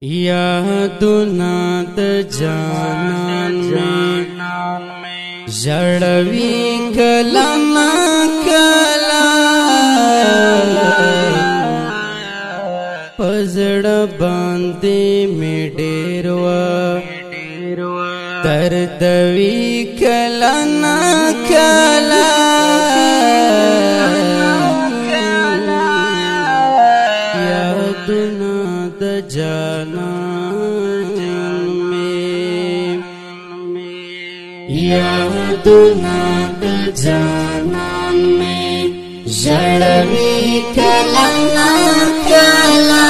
یادونه د جانان می ژړوي کله نا کله پزړه باندې می ډېر درد وی کله نا کله یادونه د جانان می یادونه د جانان می ژړوي کله نا کله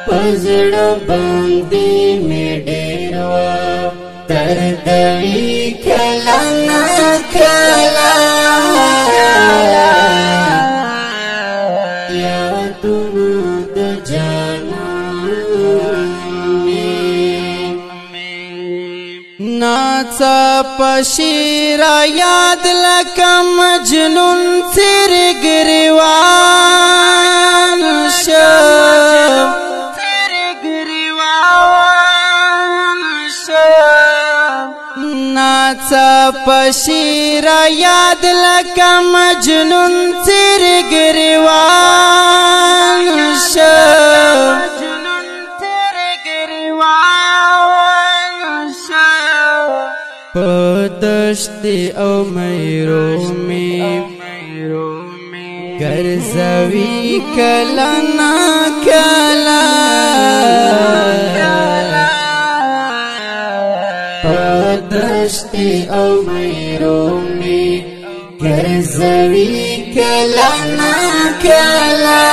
پزړه باندې می ډېر درد وی کله نا کله ناڅا پشیر یاد لکه مجنون تیر گریوان شم ناڅا پشیر یاد لکه مجنون تیر گریوان شم پدشتی او میرومی گرزوی کلا نا کلا پدشتی او میرومی گرزوی کلا نا کلا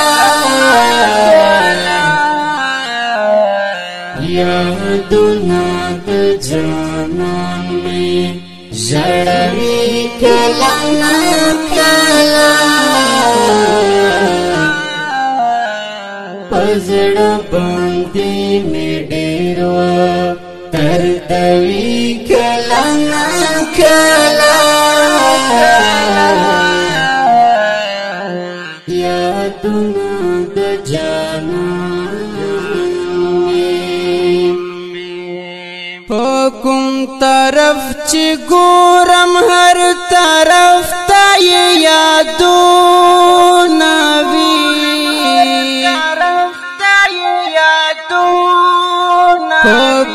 یادونه د جانان می ژړوي کله نا کله پزړه باندې می ډېر درد وی کله نا کله یادونه د جانان کوم طرف چې ګورم هر طرف ته یادونه وي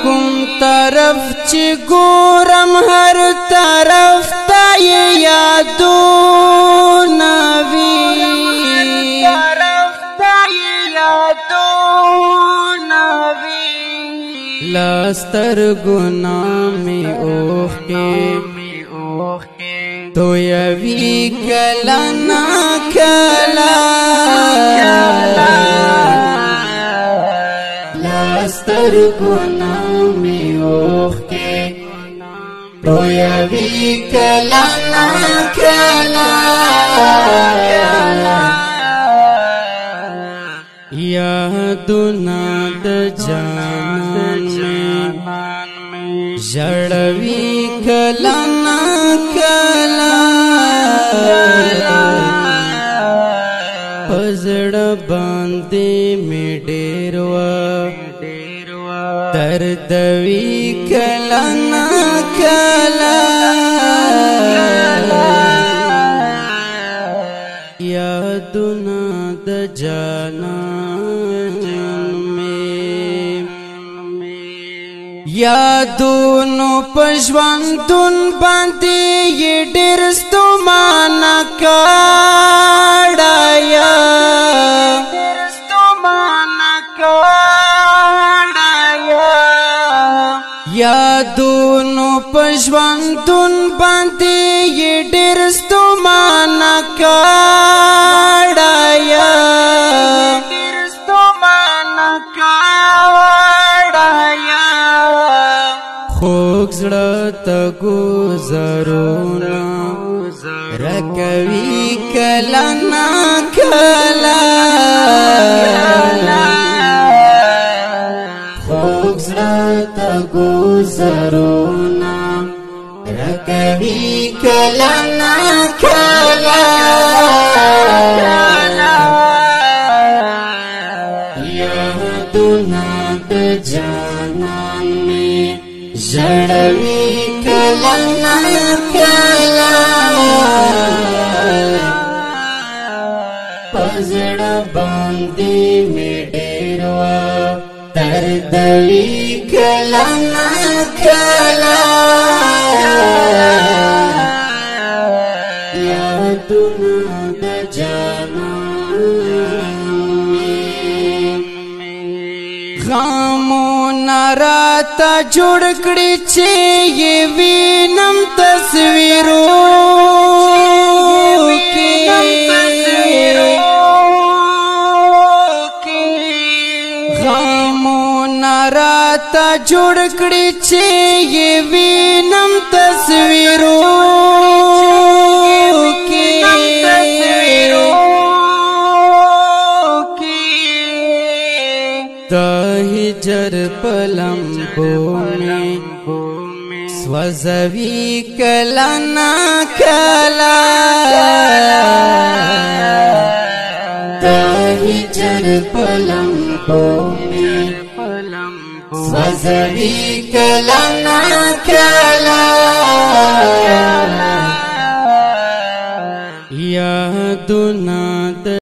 کوم طرف چې ګورم هر طرف ته یادونه وي لاستر گنا می اوخ کے تو یوی کلا نا کلا لاستر گنا می اوخ کے تو یوی کلا نا کلا یادونه د جانان می ژړوي کله نا کله پزړه باندې می ډېر درد وی کله نا کله یادونه د جانان یادونو پژوندون باندې یې ډېر ستومانه کړیا یادونو پژوندون باندې یې ډېر ستومانه کړیا خوږ زړه ته ګوزارونه رکوي کله نا کله خوږ زړه ته ګوزارونه رکوي کله نا کله یادونه د جانان می ژړوي کله نه کله په زړه باندې مې ډېر دردوي کله نه کله یادونه د جانان غمونه راته جوړ کړي چې یې وینم تصویرو غمونه راته جوړ کړي چې یې وینم تصویرو هجر پلمبو میں سوزوی کلا نا کلا هجر پلمبو میں سوزوی کلا نا کلا